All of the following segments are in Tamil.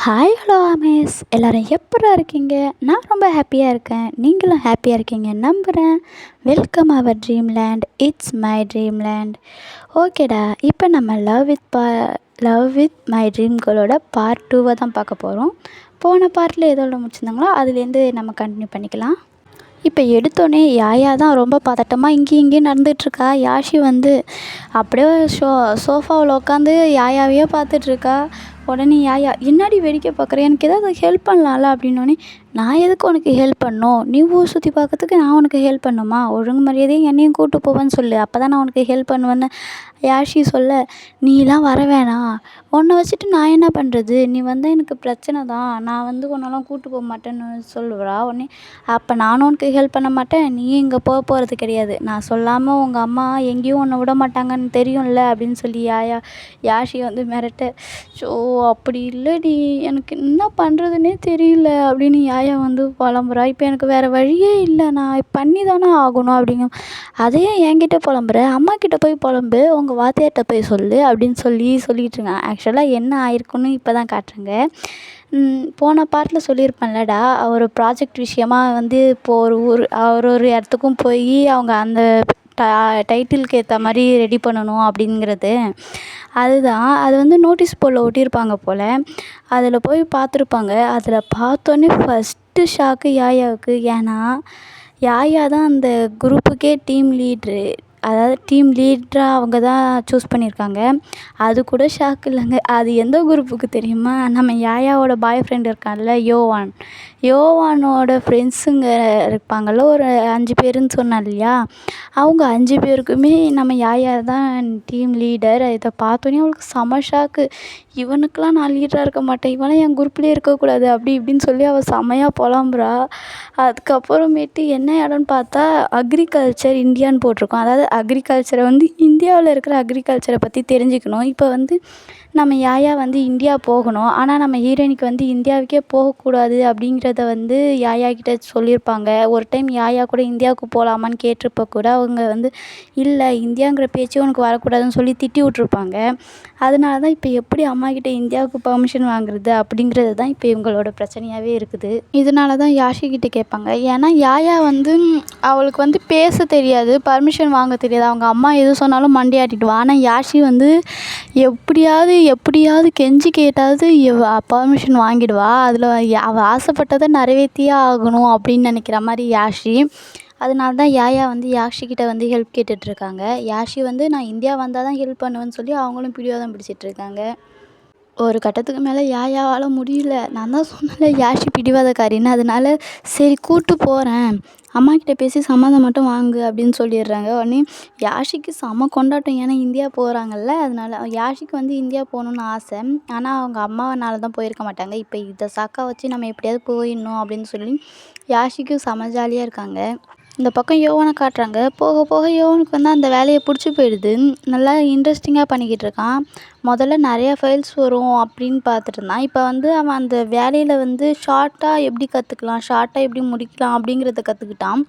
ஹாய் ஹலோ அமேஸ் எல்லோரும் எப்படா இருக்கீங்க? நான் ரொம்ப ஹாப்பியாக இருக்கேன். நீங்களும் ஹாப்பியாக இருக்கீங்க நம்புகிறேன். Welcome our dream land. It's my dream land. ஓகேடா, இப்போ நம்ம லவ் வித் மை ட்ரீம் கேர்ளோட பார்ட் 2 தான் பார்க்க போகிறோம். போன பார்ட்டில் எதோட முடிச்சிருந்தாங்களோ அதுலேருந்து நம்ம கண்டினியூ பண்ணிக்கலாம். இப்போ எடுத்தோடனே யாயா தான் ரொம்ப பதட்டமாக இங்கேயும் நடந்துகிட்ருக்கா. யாஷி வந்து அப்படியே சோஃபாவில் உட்காந்து யாயாவையே பார்த்துட்ருக்கா. உடனே யாயா, என்னாடி வேடிக்கை பார்க்குற, எனக்கு ஏதாவது ஹெல்ப் பண்ணலாம்ல அப்படின்னோடனே, நான் எதுக்கு உனக்கு ஹெல்ப் பண்ணணும்? நீ ஊர் சுற்றி பார்க்கறதுக்கு நான் உனக்கு ஹெல்ப் பண்ணணுமா? ஒழுங்கு மரியாதையும் என்னையும் கூப்பிட்டு போவேன்னு சொல்லு, அப்போ தான் நான் உனக்கு ஹெல்ப் பண்ணுவேன்னு யாஷி சொல்ல, நீலாம் வர வேணாம், உன்னை வச்சுட்டு நான் என்ன பண்ணுறது? நீ வந்தால் எனக்கு பிரச்சனை தான், நான் வந்து உன்னெல்லாம் கூப்பிட்டு போக மாட்டேன்னு சொல்லுவா. உடனே, அப்போ நானும் உனக்கு ஹெல்ப் பண்ண மாட்டேன், நீயும் இங்கே போகிறது கிடையாது, நான் சொல்லாமல் உங்கள் அம்மா எங்கேயும் உன்னை விட மாட்டாங்கன்னு தெரியும்ல அப்படின்னு சொல்லி யாஷி வந்து மிரட்ட, ஸோ அப்படி இல்லைடி, எனக்கு என்ன பண்ணுறதுனே தெரியல அப்படின்னு யாயா வந்து புலம்புறா. இப்போ எனக்கு வேறு வழியே இல்லை, நான் பண்ணி தானே ஆகணும் அப்படிங்க. அதையே என்கிட்ட புலம்புற, அம்மா கிட்ட போய் புலம்பு, உங்கள் வாத்தியார்கிட்ட போய் சொல்லு அப்படின்னு சொல்லிகிட்டு இருக்கேன். ஆக்சுவலாக என்ன ஆயிருக்குன்னு இப்போ தான் காட்டுறேங்க. போன பார்ட்டில் சொல்லியிருப்பேன்லடா, ஒரு ப்ராஜெக்ட் விஷயமா வந்து இப்போது ஒரு இடத்துக்கும் போய் அவங்க அந்த டைட்டிலுக்கு ஏற்ற மாதிரி ரெடி பண்ணணும் அப்படிங்கிறது. அதுதான் அது வந்து நோட்டீஸ் போர்டில் ஒட்டியிருப்பாங்க போல். அதில் போய் பார்த்துருப்பாங்க. அதில் பார்த்தோன்னே ஃபஸ்ட்டு ஷாக்கு யாயாவுக்கு. ஏன்னா யாயா தான் அந்த குரூப்புக்கே டீம் லீட்ரு, அதாவது டீம் லீடராக அவங்க தான் சூஸ் பண்ணியிருக்காங்க. அது கூட ஷாக் இல்லைங்க. அது எந்த குரூப்புக்கு தெரியுமா? நம்ம யாயாவோட பாய் ஃப்ரெண்ட் இருக்கான்ல, யோவானோட ஃப்ரெண்ட்ஸுங்க இருப்பாங்கள்ல, ஒரு 5 பேருன்னு சொன்னேன் இல்லையா, அவங்க 5 பேருக்குமே நம்ம யாயா தான் டீம் லீடர். இதை பார்த்தோன்னே அவளுக்கு செம ஷாக்கு. இவனுக்கெலாம் நான் லீடராக இருக்க மாட்டேன், இவனெலாம் என் குரூப்லேயே இருக்கக்கூடாது அப்படி இப்படின்னு சொல்லி அவள் செமையாக புலம்புறா. அதுக்கப்புறமேட்டு என்ன இடம்னு பார்த்தா அக்ரிகல்ச்சர் இந்தியான்னு போட்டிருக்கோம். அதாவது அக்ரிகல்ச்சரை வந்து இந்தியாவில் இருக்கிற அக்ரிகல்ச்சரை பற்றி தெரிஞ்சுக்கணும். இப்போ வந்து நம்ம யாயா வந்து இந்தியா போகணும், ஆனால் நம்ம ஹீரோயினுக்கு வந்து இந்தியாவுக்கே போகக்கூடாது அப்படிங்கிறத வந்து யாயா கிட்ட சொல்லியிருப்பாங்க. ஒரு டைம் யாயா கூட இந்தியாவுக்கு போகலாமான்னு கேட்டிருப்ப கூட அவங்க வந்து இல்லை, இந்தியாங்கிற பேச்சே உனக்கு வரக்கூடாதுன்னு சொல்லி திட்டி விட்ருப்பாங்க. அதனால தான் இப்போ எப்படி அம்மாக்கிட்ட இந்தியாவுக்கு பர்மிஷன் வாங்குறது அப்படிங்கிறது தான் இப்போ இவங்களோட பிரச்சனையாகவே இருக்குது. இதனால தான் யாஷிக்கிட்ட கேட்பாங்க. ஏன்னா யாயா வந்து அவளுக்கு வந்து பேச தெரியாது, பர்மிஷன் வாங்க தெரியாது. அவங்க அம்மா எது சொன்னாலும் மண்டையாட்டிடுவா. ஆனால் யாஷி வந்து எப்படியாவது கெஞ்சி கேட்டாவது பர்மிஷன் வாங்கிடுவா. அதில் அவள் ஆசைப்பட்டதை நிறைவேற்றியே ஆகணும் அப்படின்னு நினைக்கிற மாதிரி யாஷி. அதனால தான் யாயா வந்து யாஷிக்கிட்ட வந்து ஹெல்ப் கேட்டுட்ருக்காங்க. யாஷி வந்து நான் இந்தியா வந்தால் தான் ஹெல்ப் பண்ணுவேன்னு சொல்லி அவங்களும் பிடிவாதம் பிடிச்சிட்ருக்காங்க. ஒரு கட்டத்துக்கு மேலே யாயாவால் முடியல. நான் தான் சொன்னேன்ல யாஷி பிடிவாதக்காரின்னு. அதனால சரி கூப்பிட்டு போகிறேன், அம்மாக்கிட்ட பேசி சம்மதம் மட்டும் வாங்கு அப்படின்னு சொல்லிடுறாங்க. உடனே யாஷிக்கு செம கொண்டாட்டம். ஏன்னா இந்தியா போகிறாங்கல்ல, அதனால யாஷிக்கு வந்து இந்தியா போகணுன்னு ஆசை. ஆனால் அவங்க அம்மாவனால தான் போயிருக்க மாட்டாங்க. இப்போ இதை சாக்கா வச்சு நம்ம எப்படியாவது போயிடணும் அப்படின்னு சொல்லி யாஷிக்கு செம ஜாலியாக இருக்காங்க. இந்த பக்கம் யோவானை காட்டுறாங்க. போக போக யோவானுக்கு வந்து அந்த வேலையை பிடிச்சி போயிடுது. நல்லா இன்ட்ரெஸ்டிங்காக பண்ணிக்கிட்டு இருக்கான். முதல்ல நிறையா ஃபைல்ஸ் வரும் அப்படின்னு பார்த்துட்டு இருந்தான். இப்போ வந்து அவன் அந்த வேலையில் வந்து ஷார்ட்டாக எப்படி கற்றுக்கலாம், ஷார்ட்டாக எப்படி முடிக்கலாம் அப்படிங்கிறத கற்றுக்கிட்டான்.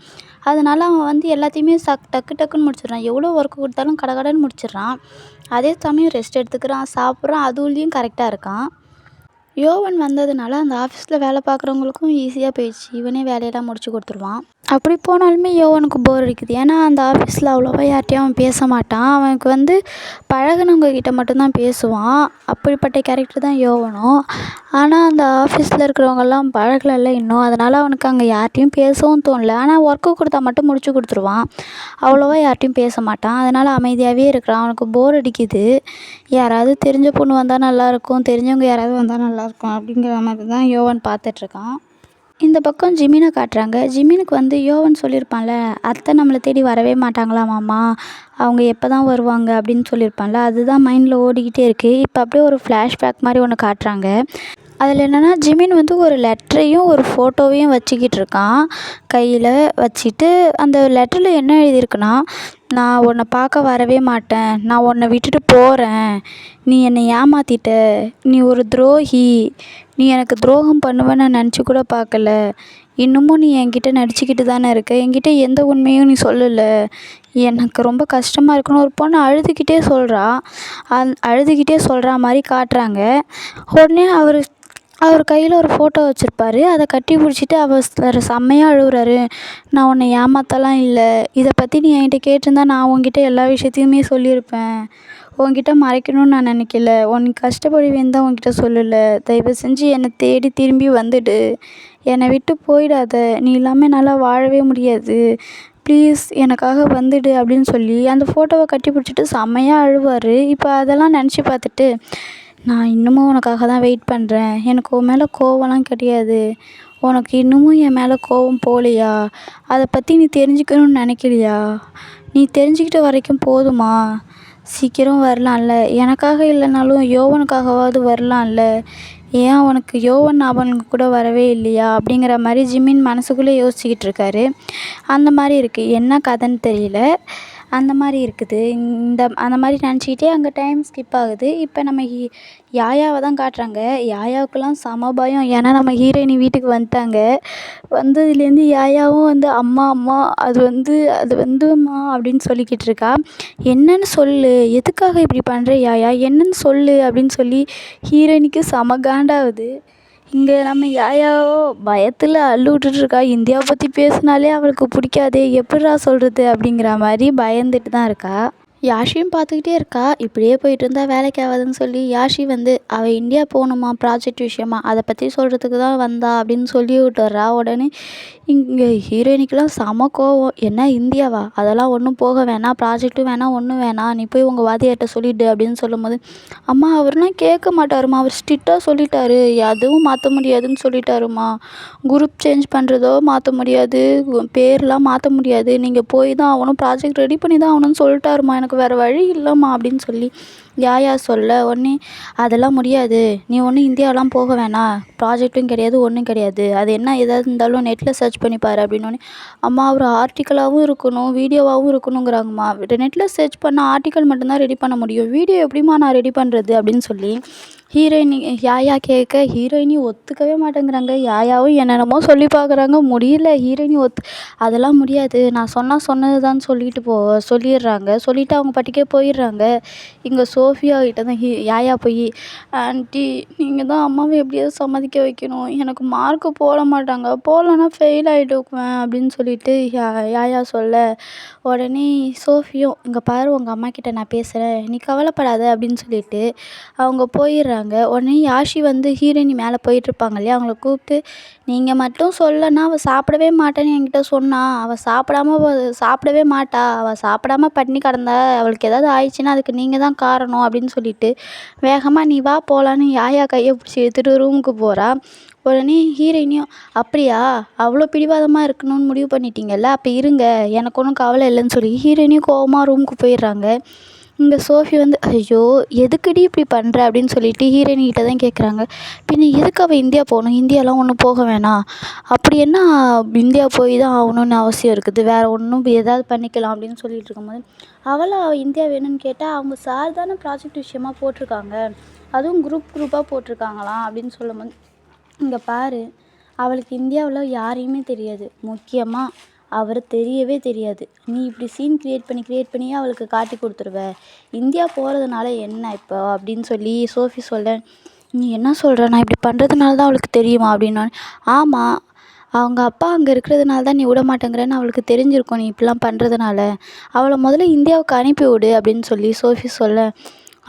அதனால் அவன் வந்து எல்லாத்தையுமே டக்கு டக்குன்னு முடிச்சிடுறான். எவ்வளோ ஒர்க் கொடுத்தாலும் கடகடன்னு முடிச்சிடுறான். அதே சமயம் ரெஸ்ட் எடுத்துக்கிறான், சாப்பிட்றான், அதுலேயும் கரெக்டாக இருக்கான். யோவன் வந்ததுனால அந்த ஆஃபீஸில் வேலை பார்க்குறவங்களுக்கும் ஈஸியாக போயிடுச்சு. இவனே வேலையெல்லாம் முடிச்சு கொடுத்துருவான். அப்படி போனாலுமே யோவனுக்கு போர் அடிக்குது. ஏன்னா அந்த ஆஃபீஸில் அவ்வளோவா யார்கிட்டையும் அவன் பேச மாட்டான். அவனுக்கு வந்து பழகுனவங்க கிட்ட மட்டும்தான் பேசுவான். அப்படிப்பட்ட கேரக்டர் தான் யோவனும். ஆனால் அந்த ஆஃபீஸில் இருக்கிறவங்கெல்லாம் பழகலைல்ல இன்னும். அதனால் அவனுக்கு அங்கே யார்கிட்டையும் பேசவும் தோணல. ஆனால் ஒர்க்கு கொடுத்தா மட்டும் முடிச்சு கொடுத்துருவான். அவ்வளோவா யார்கிட்டையும் பேச மாட்டான். அதனால் அமைதியாகவே இருக்கிறான். அவனுக்கு போர் அடிக்குது. யாராவது தெரிஞ்ச பொண்ணு வந்தால் நல்லாயிருக்கும், தெரிஞ்சவங்க யாராவது வந்தால் நல்லாயிருக்கும் அப்படிங்கிற மாதிரி தான் யோவன் பார்த்துட்ருக்கான். இந்த பக்கம் ஜிமினை காட்டுறாங்க. ஜிமினுக்கு வந்து யோவன் சொல்லியிருப்பான்ல, அத்தை நம்மளை தேடி வரவே மாட்டாங்களாமாம்மா, அவங்க எப்போ தான் வருவாங்க அப்படின்னு சொல்லியிருப்பான்ல, அதுதான் மைண்டில் ஓடிக்கிட்டே இருக்குது. இப்போ அப்படியே ஒரு ஃப்ளாஷ்பேக் மாதிரி ஒன்று காட்டுறாங்க. அதில் என்னென்னா ஜிமின் வந்து ஒரு லெட்டரையும் ஒரு ஃபோட்டோவையும் வச்சுக்கிட்டு இருக்கான். கையில் வச்சுட்டு அந்த லெட்டரில் என்ன எழுதியிருக்குன்னா, நான் உன்னை பார்க்க வரவே மாட்டேன், நான் உன்னை விட்டுட்டு போகிறேன், நீ என்னை ஏமாற்றிட்ட, நீ ஒரு துரோகி, நீ எனக்கு துரோகம் பண்ணுவேன்னு நான் நினச்சி கூட பார்க்கல, இன்னமும் நீ என்கிட்ட நடிச்சுக்கிட்டு தானே இருக்க, என்கிட்ட எந்த உண்மையும் நீ சொல்லலை, எனக்கு ரொம்ப கஷ்டமாக இருக்குன்னு ஒரு பொண்ணு அழுதுகிட்டே சொல்கிறா மாதிரி காட்டுறாங்க. உடனே அவர் கையில் ஒரு ஃபோட்டோ வச்சுருப்பாரு. அதை கட்டி பிடிச்சிட்டு அவர் செம்மையாக அழுகுறாரு. நான் உன்னை ஏமாத்தலாம் இல்லை, இதை பற்றி நீ என்கிட்ட கேட்டிருந்தா நான் உன்கிட்ட எல்லா விஷயத்தையுமே சொல்லியிருப்பேன். உன்கிட்ட மறைக்கணும்னு நான் நினைக்கல, உனக்கு கஷ்டப்படுவேன்னு தான் உன்கிட்ட சொல்லலை. தயவு செஞ்சு என்னை தேடி திரும்பி வந்துடு, என்னை விட்டு போயிடாத, நீ இல்லாமல் என்னால் வாழவே முடியாது, ப்ளீஸ் எனக்காக வந்துடு அப்படின்னு சொல்லி அந்த ஃபோட்டோவை கட்டி பிடிச்சிட்டு செம்மையாக அழுவார். இப்போ அதெல்லாம் நினச்சி பார்த்துட்டு, நான் இன்னமும் உனக்காக தான் வெயிட் பண்ணுறேன், எனக்கு உன் மேலே கோவம்லாம் கிடையாது, உனக்கு இன்னமும் என் மேலே கோவம் போகலையா, அதை பற்றி நீ தெரிஞ்சுக்கணும்னு நினைக்கலையா, நீ தெரிஞ்சுக்கிட்ட வரைக்கும் போதுமா, சீக்கிரம் வரலாம்ல, எனக்காக இல்லைனாலும் யோவனுக்காகவாவது வரலாம்ல, ஏன் உனக்கு யோவன் ஞாபகம் கூட வரவே இல்லையா அப்படிங்கிற மாதிரி ஜிமின் மனசுக்குள்ளே யோசிச்சுக்கிட்டு இருக்காரு. அந்த மாதிரி இருக்குது, என்ன கதைன்னு தெரியல, அந்த மாதிரி இருக்குது. அந்த மாதிரி நினச்சிக்கிட்டே அங்கே டைம் ஸ்கிப் ஆகுது. இப்போ நம்ம யாயாவை தான் காட்டுறாங்க. யாயாவுக்கெல்லாம் செம பயம், ஏன்னா நம்ம ஹீரோயினி வீட்டுக்கு வந்துட்டாங்க. வந்ததுலேருந்து யாயாவும் வந்து அம்மா அம்மா அது வந்தும்மா அப்படின்னு சொல்லிக்கிட்டு இருக்கா. என்னன்னு சொல்லு, எதுக்காக இப்படி பண்ணுற யாயா, என்னன்னு சொல்லு அப்படின்னு சொல்லி ஹீரோயினிக்கு செம காண்டாகுது. இங்கே நம்ம யாயாவோ பயத்தில் அள்ளு விட்டுட்ருக்கா. இந்தியாவை பற்றி பேசினாலே அவளுக்கு பிடிக்காதே, எப்படிடா சொல்கிறது அப்படிங்கிற மாதிரி பயந்துட்டு தான் இருக்கா. யாஷியும் பார்த்துக்கிட்டே இருக்கா. இப்படியே போயிட்டு இருந்தால் வேலைக்கு ஆகாதுன்னு சொல்லி யாஷி வந்து அவள் இந்தியா போகணுமா ப்ராஜெக்ட் விஷயமா, அதை பற்றி சொல்கிறதுக்கு தான் வந்தா அப்படின்னு சொல்லி விட்டுறா. உடனே இங்கே ஹீரோயினிக்கெலாம் செம கோவம். என்ன இந்தியாவா, அதெல்லாம் ஒன்றும் போக வேணாம், ப்ராஜெக்ட்டும் வேணாம், ஒன்றும் வேணாம், நீ போய் உங்கள் வாத்தியார்கிட்ட சொல்லிவிடு அப்படின்னு சொல்லும்போது, அம்மா அவர்லாம் கேட்க மாட்டாருமா, அவர் ஸ்ட்ரிக்டாக சொல்லிட்டாரு, எதுவும் மாற்ற முடியாதுன்னு சொல்லிட்டாருமா, குரூப் சேஞ்ச் பண்ணுறதோ மாற்ற முடியாது, பேர்லாம் மாற்ற முடியாது, நீங்கள் போய் தான் ஆகணும், ப்ராஜெக்ட் ரெடி பண்ணி தான் ஆகணும்னு சொல்லிட்டாருமா, எனக்கு வேறு வழி இல்லைம்மா அப்படின்னு சொல்லி யாயா சொல்ல, உடனே அதெல்லாம் முடியாது, நீ ஒன்றும் இந்தியாவெலாம் போக வேணாம், ப்ராஜெக்ட்டும் கிடையாது, ஒன்றும் கிடையாது, அது என்ன எதாவது இருந்தாலும் நெட்டில் சர்ச் பண்ணிப்பார் அப்படின்னோடனே, அம்மா ஒரு ஆர்டிக்கலாகவும் இருக்கணும், வீடியோவாகவும் இருக்கணுங்கிறாங்கம்மா, நெட்டில் சர்ச் பண்ண ஆர்டிக்கல் மட்டும்தான் ரெடி பண்ண முடியும், வீடியோ எப்படிம்மா நான் ரெடி பண்ணுறது அப்படின்னு சொல்லி ஹீரோயினி யாயா கேட்க ஹீரோயினி ஒத்துக்கவே மாட்டேங்கிறாங்க. யாயாவும் என்னென்னமோ சொல்லி பார்க்குறாங்க, முடியல. ஹீரோயினி அதெல்லாம் முடியாது, நான் சொன்னது தான் சொல்லிடுறாங்க. சொல்லிவிட்டு அவங்க பாட்டுக்கே போயிடுறாங்க. இங்கே சோஃபியா கிட்ட தான் யாயா போய், ஆண்டி நீங்கள் தான் அம்மாவை எப்படியாவது சம்மதிக்க வைக்கணும், எனக்கு மார்க்கு போட மாட்டாங்க, போடலன்னா ஃபெயில் ஆகிடுவேன் அப்படின்னு சொல்லிட்டு யாயா சொல்ல, உடனே சோஃபியும் இங்கே பாரு உங்கள் அம்மா கிட்ட நான் பேசுகிறேன், நீ கவலைப்படாத அப்படின்னு சொல்லிட்டு அவங்க போயிடுறாங்க. உடனே யாஷி வந்து ஹீரோயினி மேலே போயிட்டுருப்பாங்க இல்லையா, அவங்கள கூப்பிட்டு, நீங்கள் மட்டும் சொல்லனா அவள் சாப்பிடவே மாட்டேன்னு என்கிட்ட சொன்னான், அவள் சாப்பிடவே மாட்டா, அவள் சாப்பிடாம பட்டினி கிடந்தா, அவளுக்கு ஏதாவது ஆயிடுச்சுன்னா அதுக்கு நீங்கள் தான் காரணம் அப்படின்னு சொல்லிட்டு வேகமாக நீ வா போகலான்னு யாயா கையை பிடிச்சி எடுத்துகிட்டு ரூமுக்கு போகிறா. உடனே ஹீரோயினியும், அப்படியா அவ்வளோ பிடிவாதமாக இருக்கணும்னு முடிவு பண்ணிட்டீங்கல்ல, அப்போ இருங்க, எனக்கு ஒன்றும் கவலை இல்லைன்னு சொல்லி ஹீரோயினியும் கோவமாக ரூமுக்கு போயிடுறாங்க. இங்கே சோஃபி வந்து, ஐயோ எதுக்குடி இப்படி பண்ணுற அப்படின்னு சொல்லிட்டு ஹீரோயினிகிட்ட தான் கேட்குறாங்க. பின்ன எதுக்கு அவள் இந்தியா போகணும், இந்தியாலாம் ஒன்றும் போக வேணாம், அப்படி என்ன இந்தியா போய் தான் ஆகணும்னு அவசியம் இருக்குது, வேறு ஒன்றும் ஏதாவது பண்ணிக்கலாம் அப்படின்னு சொல்லிட்டு இருக்கும்போது, அவள் இந்தியா வேணும்னு கேட்டால் அவங்க சார் தானே ப்ராஜெக்ட் விஷயமாக போட்டிருக்காங்க, அதுவும் குரூப்பாக போட்டிருக்காங்களாம் அப்படின்னு சொல்லும்போது, இங்கே பாரு அவளுக்கு இந்தியாவில் யாரையுமே தெரியாது, முக்கியமாக அவர் தெரியவே தெரியாது, நீ இப்படி சீன் க்ரியேட் பண்ணியே அவளுக்கு காட்டி கொடுத்துருவ, இந்தியா போகிறதுனால என்ன இப்போ அப்படின்னு சொல்லி சோஃபி சொல்ல, நீ என்ன சொல்கிற, நான் இப்படி பண்ணுறதுனால தான் அவளுக்கு தெரியுமா அப்படின்னா, ஆமாம் அவங்க அப்பா அங்கே இருக்கிறதுனால தான் நீ விட மாட்டேங்கிறேன்னு அவளுக்கு தெரிஞ்சிருக்கும், நீ இப்படிலாம் பண்ணுறதுனால அவளை முதல்ல இந்தியாவுக்கு அனுப்பி விடு அப்படின்னு சொல்லி சோஃபி சொல்ல,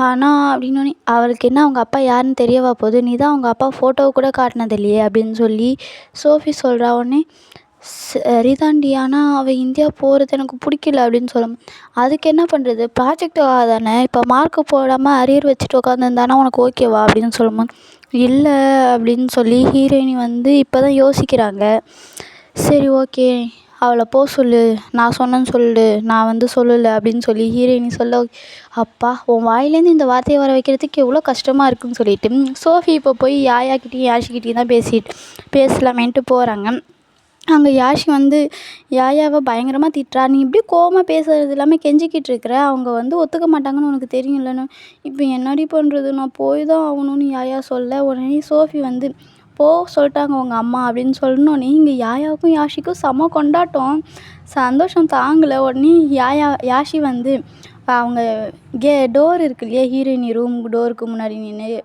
ஆனால் அப்படின்னோடனே அவளுக்கு என்ன அவங்க அப்பா யாருன்னு தெரியவா போகுது, நீ தான் அவங்க அப்பா ஃபோட்டோவை கூட காட்டினது இல்லையே அப்படின்னு சொல்லி சோஃபி சொல்கிறா. உடனே சரிதாண்டி, ஆனால் அவள் இந்தியா போகிறது எனக்கு பிடிக்கல அப்படின்னு சொல்லும், அதுக்கு என்ன பண்ணுறது, ப்ராஜெக்ட் தானே, இப்போ மார்க்கு போடாமல் அரியர் வச்சுட்டு உட்காந்துருந்தானா உனக்கு ஓகேவா அப்படின்னு சொல்லும்போது, இல்லை அப்படின்னு சொல்லி ஹீரோயினி வந்து இப்போ தான் யோசிக்கிறாங்க. சரி ஓகே அவளை போக சொல்லு, நான் சொன்னேன்னு சொல்லு, நான் வந்து சொல்லலை அப்படின்னு சொல்லி ஹீரோயினி சொல்ல, அப்பா உன் வாயிலேருந்து இந்த வார்த்தையை வர வைக்கிறதுக்கு எவ்வளோ கஷ்டமாக இருக்குன்னு சொல்லிட்டு சோஃபி இப்போ போய் யாயாக்கிட்டேயும் யாஷிக்கிட்டேயும் தான் பேசலாமேன்ட்டு போகிறாங்க. அங்கே யாஷி வந்து யாயாவை பயங்கரமாக திட்டுறா, நீ இப்படி கோவமாக பேசுறது இல்லாமல் கெஞ்சிக்கிட்டு இருக்கிற, அவங்க வந்து ஒத்துக்க மாட்டாங்கன்னு உனக்கு தெரியும்லன்னு, இப்போ என்னடி பண்ணுறது, நான் போய் தான் ஆகணும்னு யாயா சொல்ல, உடனே சோஃபி வந்து சொல்லிட்டாங்க உங்கள் அம்மா அப்படின்னு சொன்னோன்னே இங்கே யாயாவுக்கும் யாஷிக்கும் செம கொண்டாட்டம், சந்தோஷம் தாங்கலை. உடனே யாஷி வந்து அவங்க டோர் இருக்கு இல்லையா, ஹீரோயினி ரூம் டோருக்கு முன்னாடி நின்று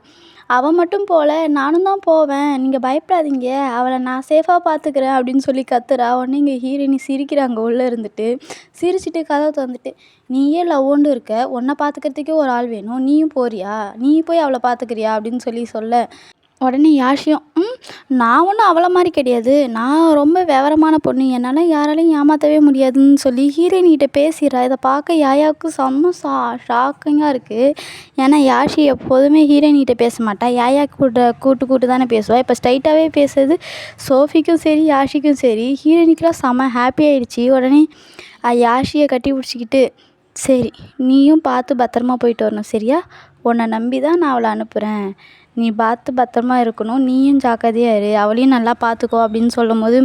அவள் மட்டும் போகல, நானும் தான் போவேன், நீங்கள் பயப்படாதீங்க, அவளை நான் சேஃபாக பார்த்துக்கிறேன் அப்படின்னு சொல்லி கத்துறா. உடனே இங்கே ஹீரோயினி சிரிக்கிறாங்க உள்ளே இருந்துட்டு. சிரிச்சிட்டு கதவை திறந்துட்டு, நீயே லவ்வோண்டு இருக்க, உன்னை பார்த்துக்கிறதுக்கே ஒரு ஆள் வேணும், நீயும் போறியா, நீ போய் அவளை பார்த்துக்கிறியா அப்படின்னு சொல்ல உடனே யாஷியும் நான் ஒன்றும் அவளை மாதிரி கிடையாது, நான் ரொம்ப விவரமான பொண்ணு, என்னால் யாராலையும் ஏமாற்றவே முடியாதுன்னு சொல்லி ஹீரோயினிகிட்ட பேசிடுறா. இதை பார்க்க யாயாவுக்கு செம்ம ஷாக்கிங்காக இருக்குது. ஏன்னா யாஷி எப்போதுமே ஹீரோயினிகிட்ட பேச மாட்டா, யாயா கூட்டு தானே பேசுவாள். இப்போ ஸ்ட்ரைட்டாகவே பேசுறது சோஃபிக்கும் சரி யாஷிக்கும் சரி. ஹீரோயினிக்கெலாம் செம்ம ஹாப்பி ஆகிடுச்சி. உடனே யாஷியை கட்டி பிடிச்சிக்கிட்டு, சரி நீயும் பார்த்து பத்திரமா போயிட்டு வரணும் சரியா, உன்னை நம்பி தான் நான் அவளை அனுப்புகிறேன், நீ பார்த்து பத்திரமா இருக்கணும், நீயும் ஜாக்கிரதையாக இரு, அவளையும் நல்லா பார்த்துக்கோ அப்படின்னு சொல்லும்போது,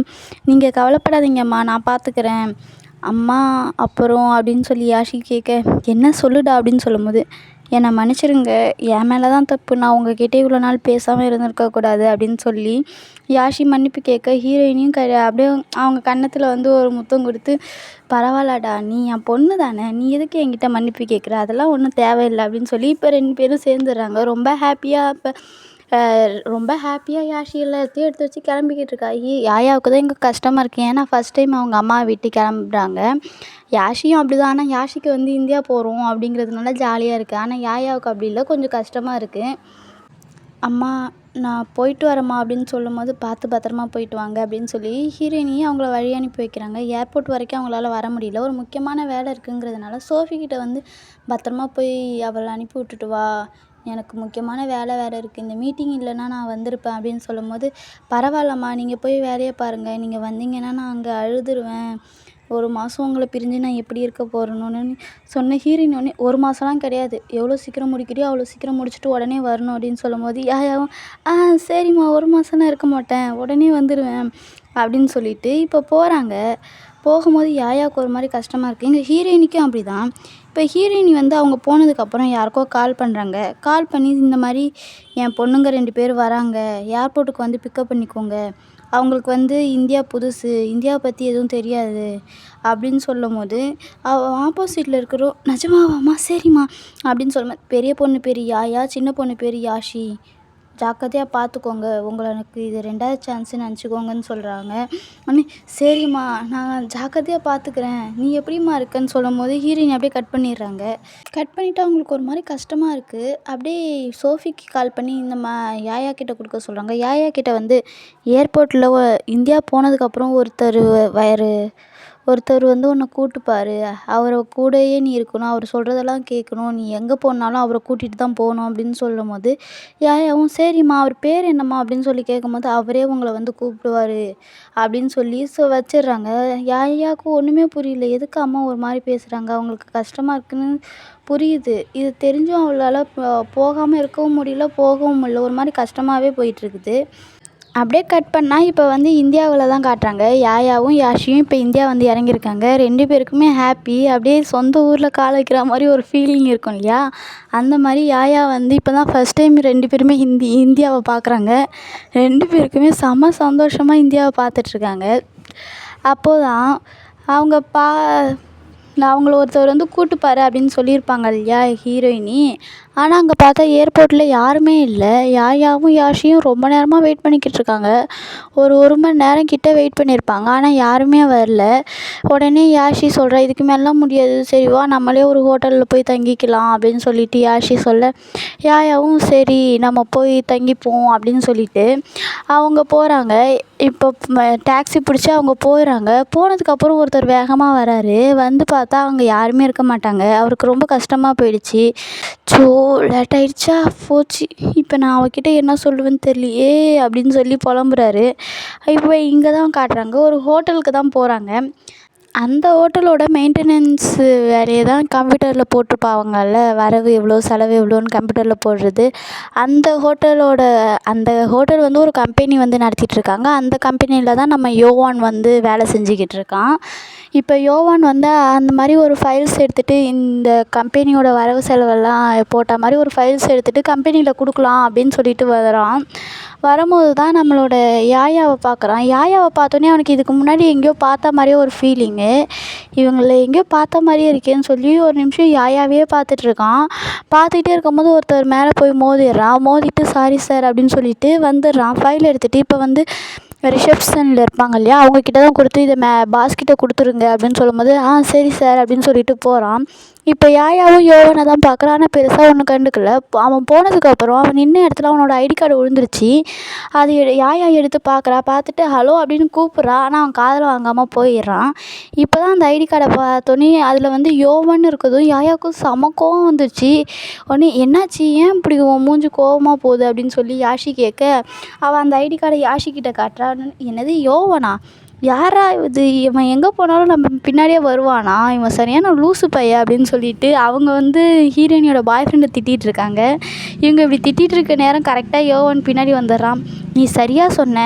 நீங்கள் கவலைப்படாதீங்கம்மா நான் பார்த்துக்கிறேன் அம்மா அப்புறம் அப்படின்னு சொல்லி யாஷி கேட்க, என்ன சொல்லுடா அப்படின்னு சொல்லும்போது, என்னை மன்னிச்சிடுங்க, என் மேலே தான் தப்பு, நான் உங்ககிட்ட இவ்வளோ நாள் பேசாமல் இருந்திருக்கக்கூடாது அப்படின்னு சொல்லி யாஷி மன்னிப்பு கேட்க, ஹீரோயினையும் அப்படியே அவங்க கன்னத்தில் ஒரு முத்தம் கொடுத்து, பரவாயில்லடா நீ என் பொண்ணு தானே, நீ எதுக்கு என்கிட்ட மன்னிப்பு கேட்குற, அதெல்லாம் ஒன்றும் தேவையில்லை அப்படின்னு சொல்லி இப்போ 2 பேரும் சேர்ந்துடுறாங்க. ரொம்ப ஹாப்பியாக யாஷி எல்லாத்தையும் எடுத்து வச்சு கிளம்பிக்கிட்டு இருக்கா. யாயாவுக்கு தான் இங்கே கஷ்டமாக இருக்குது. ஏன்னா ஃபஸ்ட் டைம் அவங்க அம்மாவை விட்டு கிளம்புறாங்க. யாஷியும் அப்படி தான். ஆனால் யாஷிக்கு இந்தியா போகிறோம் அப்படிங்கிறதுனால ஜாலியாக இருக்குது. ஆனால் யாயாவுக்கு அப்படி இல்லை, கொஞ்சம் கஷ்டமாக இருக்குது. அம்மா நான் போயிட்டு வரேம்மா அப்படின்னு சொல்லும்போது, பார்த்து பத்திரமா போயிட்டு வாங்க அப்படின்னு சொல்லி ஹீரோயினியும் அவங்கள வழி அனுப்பி வைக்கிறாங்க. ஏர்போர்ட் வரைக்கும் அவங்களால வர முடியல, ஒரு முக்கியமான வேலை இருக்குங்கிறதுனால சோஃபிக்கிட்ட பத்திரமா போய் அவளை அனுப்பி விட்டுட்டு வா, எனக்கு முக்கியமான வேலை வேறு இருக்குது, இந்த மீட்டிங் இல்லைன்னா நான் வந்திருப்பேன் அப்படின்னு சொல்லும்போது, பரவாயில்லம்மா நீங்கள் போய் வேலையை பாருங்கள், நீங்கள் வந்தீங்கன்னா நான் அங்கே அழுதுருவேன், 1 மாதம் உங்களை பிரிஞ்சு நான் எப்படி இருக்க போகிறேன்னு சொன்ன ஹீரோயின். உடனே 1 மாதம்லாம் கிடையாது, எவ்வளோ சீக்கிரம் முடிக்கிறியோ அவ்வளோ சீக்கிரம் முடிச்சுட்டு உடனே வரணும் அப்படின்னு சொல்லும்போது, யாயாவும் சரிம்மா 1 மாதம்லாம் இருக்க மாட்டேன், உடனே வந்துடுவேன் அப்படின்னு சொல்லிட்டு இப்போ போகிறாங்க. போகும்போது யாயாவுக்கு ஒரு மாதிரி கஷ்டமாக இருக்குது. எங்கள் ஹீரோயினிக்கும் அப்படி தான். இப்போ ஹீரோயினி அவங்க போனதுக்கப்புறம் யாருக்கோ கால் பண்ணுறாங்க. கால் பண்ணி இந்த மாதிரி என் பொண்ணுங்க 2 பேர் வராங்க, ஏர்போர்ட்டுக்கு பிக்கப் பண்ணிக்கோங்க, அவங்களுக்கு இந்தியா புதுசு, இந்தியாவை பற்றி எதுவும் தெரியாது அப்படின்னு சொல்லும்போது, ஆப்போசிட்டில் இருக்கிறோம் நிஜமாவாம்மா சரிம்மா அப்படின்னு சொல்லும்போது, பெரிய பொண்ணு பேர் யாயா, சின்ன பொண்ணு பேர் யாஷி, ஜாக்கிரதையாக பார்த்துக்கோங்க, உங்களுக்கு இது 2வது சான்ஸுன்னு நினச்சிக்கோங்கன்னு சொல்கிறாங்க. உடனே சரிம்மா நான் ஜாக்கிரதையாக பார்த்துக்கிறேன், நீ எப்படிம்மா இருக்கன்னு சொல்லும்போது ஹீரோயின் அப்படியே கட் பண்ணிடுறாங்க. கட் பண்ணிவிட்டு அவங்களுக்கு ஒரு மாதிரி கஷ்டமாக இருக்குது. அப்படியே சோஃபிக்கு கால் பண்ணி இந்த யாயா கிட்ட கொடுக்க சொல்கிறாங்க. யாயா கிட்ட ஏர்போர்ட்டில் இந்தியா போனதுக்கப்புறம் ஒருத்தர் உன்னை கூட்டுப்பார், அவரை கூடயே நீ இருக்கணும், அவர் சொல்கிறதெல்லாம் கேட்கணும், நீ எங்கே போனாலும் அவரை கூட்டிகிட்டு தான் போகணும் அப்படின்னு சொல்லும்போது, யாயாவும் சரிம்மா அவர் பேர் என்னம்மா அப்படின்னு சொல்லி கேட்கும்போது, அவரே உங்களை கூப்பிடுவார் அப்படின்னு சொல்லி வச்சிடுறாங்க. யாயாவுக்கு ஒன்றுமே புரியல, எதுக்கு அம்மா ஒரு மாதிரி பேசுகிறாங்க, அவங்களுக்கு கஷ்டமாக இருக்குன்னு புரியுது. இது தெரிஞ்சும் அவளால் போகாமல் இருக்கவும் முடியல, போகவும் முடியல, ஒரு மாதிரி கஷ்டமாகவே போயிட்டுருக்குது. அப்படியே கட் பண்ணால் இப்போ இந்தியாவில் தான் காட்டுறாங்க. யாயாவும் யாஷியும் இப்போ இந்தியா இறங்கியிருக்காங்க. 2 பேருக்குமே ஹாப்பி. அப்படியே சொந்த ஊரில் கால் வைக்கிற மாதிரி ஒரு ஃபீலிங் இருக்கும் இல்லையா, அந்த மாதிரி யாயா இப்போ தான் ஃபஸ்ட் டைம் 2 பேருமே இந்தியாவை பார்க்குறாங்க. 2 பேருக்குமே செம்ம சந்தோஷமாக இந்தியாவை பார்த்துட்ருக்காங்க. அப்போது தான் அவங்கள ஒருத்தர் கூட்டுப்பாரு அப்படின்னு சொல்லியிருப்பாங்க இல்லையா ஹீரோயினி. ஆனால் அங்கே பார்த்தா ஏர்போர்ட்டில் யாருமே இல்லை. யாயாவும் யாஷியும் ரொம்ப நேரமாக வெயிட் பண்ணிக்கிட்டு இருக்காங்க. ஒரு மணி நேரம் கிட்ட வெயிட் பண்ணியிருப்பாங்க, ஆனால் யாருமே வரல. உடனே யாஷி சொல்கிறா, இதுக்கு மேலாம் முடியாது, சரி வா நம்மளே ஒரு ஹோட்டலில் போய் தங்கிக்கலாம் அப்படின்னு சொல்லிட்டு யாஷி சொல்ல, யாயாவும் சரி நம்ம போய் தங்கிப்போம் அப்படின்னு சொல்லிட்டு அவங்க போகிறாங்க. இப்போ டாக்ஸி பிடிச்சி அவங்க போயிடுறாங்க. போனதுக்கப்புறம் ஒருத்தர் வேகமாக வராரு. பார்த்தா அங்கே யாருமே இருக்க மாட்டாங்க. அவருக்கு ரொம்ப கஷ்டமாக போயிடுச்சு. லேட் ஆகிடுச்சா போச்சு, இப்போ நான் அவகிட்ட என்ன சொல்லுவேன்னு தெரியலையே அப்படின்னு சொல்லி புலம்புறாரு. இப்போ இங்கே தான் காட்டுறாங்க, ஒரு ஹோட்டலுக்கு தான் போகிறாங்க. அந்த ஹோட்டலோட மெயின்டெனன்ஸு வேலையை தான் கம்ப்யூட்டரில் போட்டிருப்பாங்கல்ல, வரவு எவ்வளோ செலவு எவ்வளோன்னு கம்ப்யூட்டரில் போடுறது. அந்த ஹோட்டல் ஒரு கம்பெனி நடத்திட்டுருக்காங்க. அந்த கம்பெனியில் தான் நம்ம யோவான் வேலை செஞ்சுக்கிட்டு இருக்கான். இப்போ யோவான் அந்த மாதிரி ஒரு ஃபைல்ஸ் எடுத்துகிட்டு, இந்த கம்பெனியோட வரவு செலவெல்லாம் போட்ட மாதிரி ஒரு ஃபைல்ஸ் எடுத்துகிட்டு கம்பெனியில் கொடுக்கலாம் அப்படின்னு சொல்லிட்டு வரான். வரும்போது தான் நம்மளோட யாயாவை பார்க்குறான். யாயாவை பார்த்தோன்னே அவனுக்கு இதுக்கு முன்னாடி எங்கேயோ பார்த்த மாதிரியே ஒரு ஃபீலிங்கு. இவங்கள எங்கேயோ பார்த்த மாதிரியே இருக்கேன்னு சொல்லி ஒரு நிமிஷம் யாயாவே பார்த்துட்ருக்கான். பார்த்துக்கிட்டே இருக்கும்போது ஒருத்தர் மேலே போய் மோதிடுறான். மோதிட்டு சாரி சார் அப்படின்னு சொல்லிட்டு வந்துடுறான். ஃபைல் எடுத்துகிட்டு இப்போ வந்து ரிசப்ஷனில் இருப்பாங்க இல்லையா, அவங்கக்கிட்ட தான் கொடுத்து இதை பாஸ்கிட்ட கொடுத்துருங்க அப்படின்னு சொல்லும்போது சரி சார் அப்படின்னு சொல்லிட்டு போகிறான். இப்போ யாயாவும் யோவனை தான் பார்க்குறான். ஆனால் பெருசாக ஒன்றும் கண்டுக்கல. அவன் போனதுக்கப்புறம் அவன் நின்ற இடத்துல அவனோட ஐடி கார்டு விழுந்துருச்சு. அது யாயா எடுத்து பார்க்குறா. பார்த்துட்டு ஹலோ அப்படின்னு கூப்பிட்றா. ஆனால் அவன் காதில் வாங்காமல் போயிடுறான். இப்போ தான் அந்த ஐடி கார்டை பார்த்தோன்னே அதில் வந்து யோவன் இருக்குதும் யாயாவுக்கும் செம கோவம் வந்துருச்சு. உடனே என்னாச்சு, ஏன் இப்படி உன் மூஞ்சி கோவமாக போகுது அப்படின்னு சொல்லி யாஷி கேட்க, அவள் அந்த ஐடி கார்டை யாஷிக்கிட்ட காட்டுறா. என்னது யோவனா, யாரா இது, இவன் எங்கே போனாலும் நம்ம பின்னாடியே வருவானா, இவன் சரியான லூசு பையன் அப்படின்னு சொல்லிட்டு அவங்க வந்து ஹீரோயினியோட பாய் ஃப்ரெண்டை திட்டிகிட்டு இருக்காங்க. இவங்க இப்படி திட்டிகிட்டு இருக்க நேரம் கரெக்டாக யோவன் பின்னாடி வந்துடுறான். நீ சரியாக சொன்ன,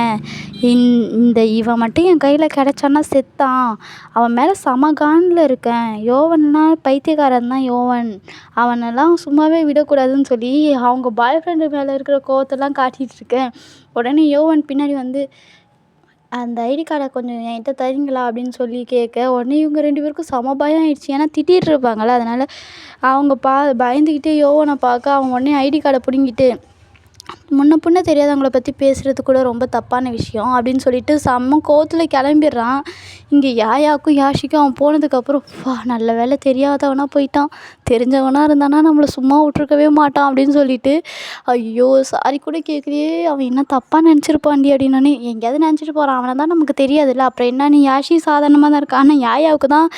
இவன் மட்டும் என் கையில் கிடச்சான்னா செத்தான், அவன் மேலே சமகானில் இருக்கேன். யோவன்னா பைத்தியக்காரன் தான் யோவன், அவனெல்லாம் சும்மாவே விடக்கூடாதுன்னு சொல்லி அவங்க பாய் ஃப்ரெண்டு மேலே இருக்கிற கோவத்தெல்லாம் காட்டிகிட்டு இருக்கேன். உடனே யோவன் பின்னாடி வந்து அந்த ஐடி கார்டை கொஞ்சம் என்கிட்ட தரீங்களா அப்படின்னு சொல்லி கேட்க, உடனே இவங்க 2 பேருக்கும் செம பயம் ஆயிடுச்சு. ஏன்னா திட்டிகிட்டு இருப்பாங்கள்ல, அதனால் அவங்க பயந்துக்கிட்டே யோவனை பார்க்க அவன் உடனே ஐடி கார்டை பிடுங்கிட்டு முன்ன பின்ன தெரியாதவங்கள பற்றி பேசுகிறது கூட ரொம்ப தப்பான விஷயம் அப்படின்னு சொல்லிட்டு செம்ம கோவத்தில் கிளம்பிடுறான். இங்கே யாயாவுக்கும் யாஷிக்கும் அவன் போனதுக்கப்புறம் நல்ல வேலை தெரியாதவனாக போயிட்டான், தெரிஞ்சவனாக இருந்தானா நம்மளை சும்மா விட்ருக்கவே மாட்டான் அப்படின்னு சொல்லிட்டு ஐயோ சாரி கூட கேட்குறியே, அவன் என்ன தப்பாக நினச்சிருப்பான்டி அப்படின்னோடனே எங்கேயாவது நினச்சிட்டு போகிறான், அவனை தான் நமக்கு தெரியாதுல்ல, அப்புறம் என்ன, நீ யாஷி சாதாரணமாக தான் இருக்கா. ஆனால் யாயாவுக்கு தான்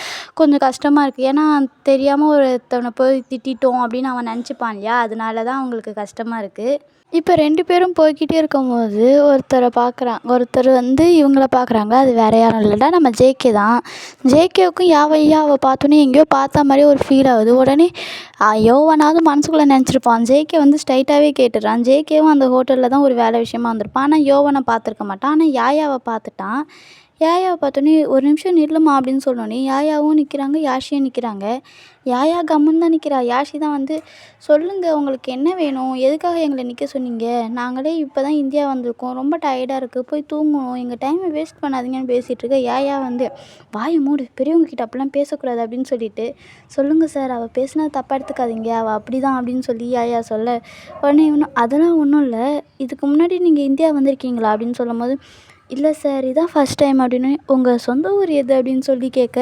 கொஞ்சம் கஷ்டமாக இருக்குது. ஏன்னா தெரியாமல் ஒருத்தவனை போய் திட்டிட்டோம் அப்படின்னு அவன் நினச்சிப்பான் இல்லையா, அதனால தான் அவங்களுக்கு கஷ்டமாக இருக்குது. இப்போ 2 பேரும் போய்க்கிட்டே இருக்கும்போது ஒருத்தரை பார்க்குறான். ஒருத்தர் வந்து இவங்கள பார்க்குறாங்க. அது வேறு யாரும் இல்லைடா, நம்ம ஜேகே தான். ஜேகேவுக்கும் யாவையா பார்த்தோன்னே எங்கேயோ பார்த்த மாதிரி ஒரு ஃபீல் ஆகுது. உடனே யோவனாவது மனசுக்குள்ளே நினச்சிருப்பான். ஜேகே வந்து ஸ்ட்ரைட்டாகவே கேட்டுடுறான். ஜேகேவும் அந்த ஹோட்டலில் தான் ஒரு வேலை விஷயமா வந்திருப்பான். ஆனால் யோவனை பார்த்துருக்க மாட்டான். ஆனால் யாயாவை பார்த்துட்டான். யாயாவை பார்த்தோன்னே ஒரு நிமிஷம் நில்லுமா அப்படின்னு சொன்னோன்னே யாயாவும் நிற்கிறாங்க, யாஷியும் நிற்கிறாங்க. யாயா கம்முன்னு தான் நிற்கிறா. யாஷி தான் வந்து சொல்லுங்கள், உங்களுக்கு என்ன வேணும், எதுக்காக எங்களை நிற்க சொன்னீங்க, நாங்களே இப்போ தான் இந்தியா வந்திருக்கோம், ரொம்ப டயர்டாக இருக்குது, போய் தூங்கணும், எங்கள் டைமை வேஸ்ட் பண்ணாதீங்கன்னு பேசிகிட்டு இருக்க. யாயா வந்து வாயை மூடு, பெரியவங்கக்கிட்ட அப்படிலாம் பேசக்கூடாது அப்படின்னு சொல்லிட்டு, சொல்லுங்கள் சார், அவள் பேசினா தப்பாக எடுத்துக்காதீங்க, அவள் அப்படி தான் அப்படின்னு சொல்லி யாயா சொல்ல, உடனே அதெல்லாம் ஒன்றும் இல்லை, இதுக்கு முன்னாடி நீங்கள் இந்தியா வந்திருக்கீங்களா அப்படின்னு சொல்லும்போது, இல்லை சார், இதான் ஃபஸ்ட் டைம் அப்படின்னு. உங்கள் சொந்த ஊர் எது அப்படின்னு சொல்லி கேட்க,